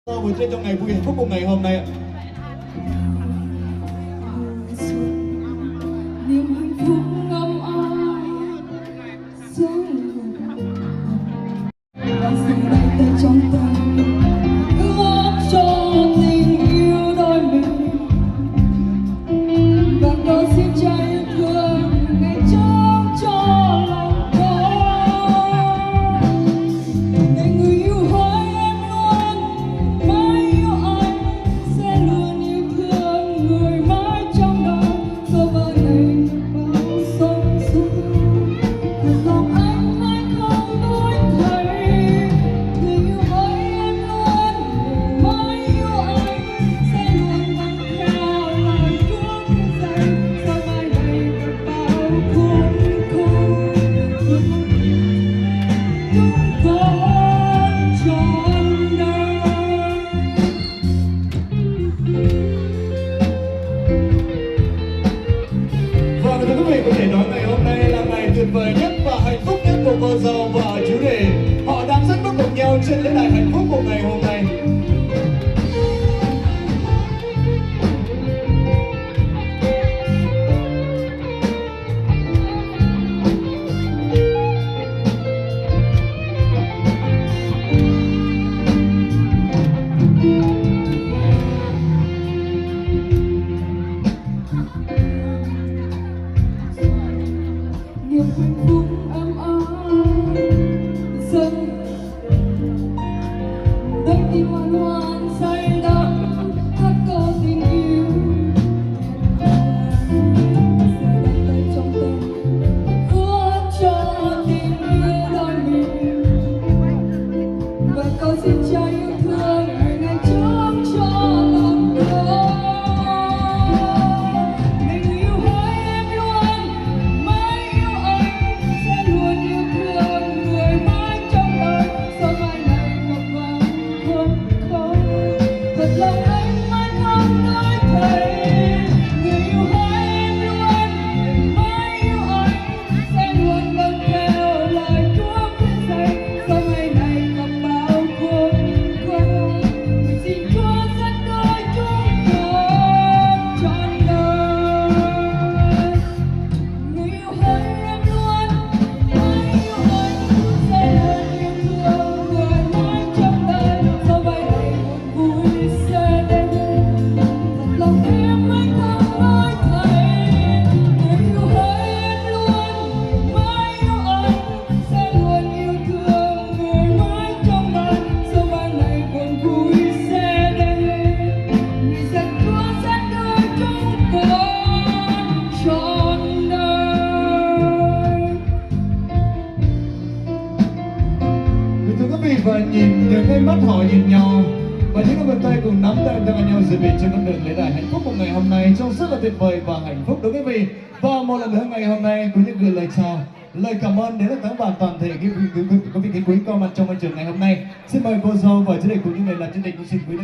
Buổi trưa trong ngày vui hạnh phúc của ngày hôm nay ạ. Niềm hạnh phúc ngâm ai sống và sự tay tay trong tay góp cho tình yêu đôi mình và tôi xin trái yêu thương ngày trong cho lòng con để người yêu hỡi em luôn mãi yêu anh sẽ luôn yêu thương người mãi trong đời cho vơi này bao sông suối thật lòng anh mãi không đổi thay người yêu hỡi em luôn mãi yêu anh sẽ luôn mang theo lời thuốc dạy sau mai này bao khôn khôn chúng con trọn đời. Vâng, thưa quý vị, có thể nói ngày hôm nay là ngày tuyệt vời nhất và hạnh phúc nhất của cô dâu và chú rể. Họ đang rất bước cùng nhau trên lễ đài hạnh phúc của ngày hôm nay. Niềm hạnh phúc ấm áp dâng đôi tim hoan hoan say đắm hát câu tình yêu sẽ đặt tay trong tay ước cho tình yêu đôi mình và câu xin cho yêu thương ngày ngày trước cho lòng con để người yêu hỡi em luôn mãi yêu anh sẽ luôn yêu thương người mãi trong đời sau mai này ngập ngừng không không thật lòng anh mãi không nói thầy người yêu hỡi em luôn mãi yêu anh sẽ luôn vâng theo lời Chúa khuyên dạy sau mai này gặp bao khôn khôn mình xin Chúa dẫn đôi chúng con trọn đời người yêu hỡi em luôn mãi yêu anh sẽ luôn yêu thương người mãi trong đời sau mai này buồn vui sẽ đến thật lòng em mãi không nói thầy người yêu hỡi em luôn mãi yêu anh sẽ luôn yêu thương người mãi trong đời sau mai này buồn vui sẽ đến vì rằng Chúa sẽ đưa chúng con trọn đời. Thưa quý vị, và nhìn những cái mắt họ nhìn nhau và những đôi tay cùng nắm tay theo nhau dự bị trên con đường lễ đài hạnh phúc của ngày hôm nay trông rất là tuyệt vời và hạnh phúc đối với quý vị. Và một lần nữa ngày hôm nay cũng như gửi lời chào, lời cảm ơn đến các bạn toàn thể quý vị quý con mặt trong môi trường ngày hôm nay. Xin mời cô dâu và chú rể cũng như người làm chương trình cũng xin quý